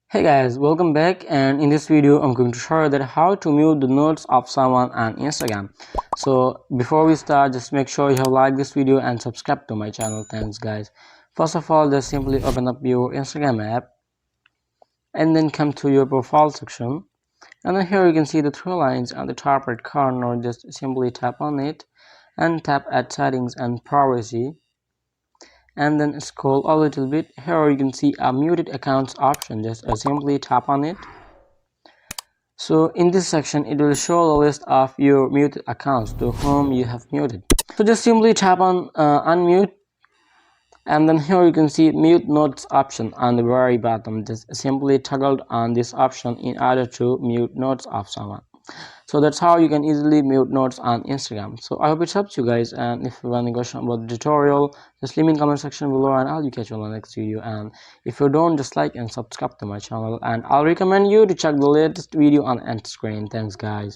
Hey guys, welcome back, and in this video I'm going to show you that how to mute the notes of someone on Instagram. So before we start, just make sure you have liked this video and subscribe to my channel. Thanks guys. First of all, just simply open up your Instagram app and then come to your profile section, and then here you can see the three lines on the top right corner. Just simply tap on it and tap at settings and privacy, and then scroll a little bit. Here you can see a muted accounts option. Just simply tap on it. So in this section, it will show the list of your muted accounts to whom you have muted. So just simply tap on unmute, and then here you can see mute notes option on the very bottom. Just simply toggle on this option in order to mute notes of someone. So that's how you can easily mute notes on Instagram. So I hope it helps you guys, and if you have any question about the tutorial, just leave me in the comment section below and I'll catch you on the next video. And if you don't, just like and subscribe to my channel, and I'll recommend you to check the latest video on end screen. Thanks guys.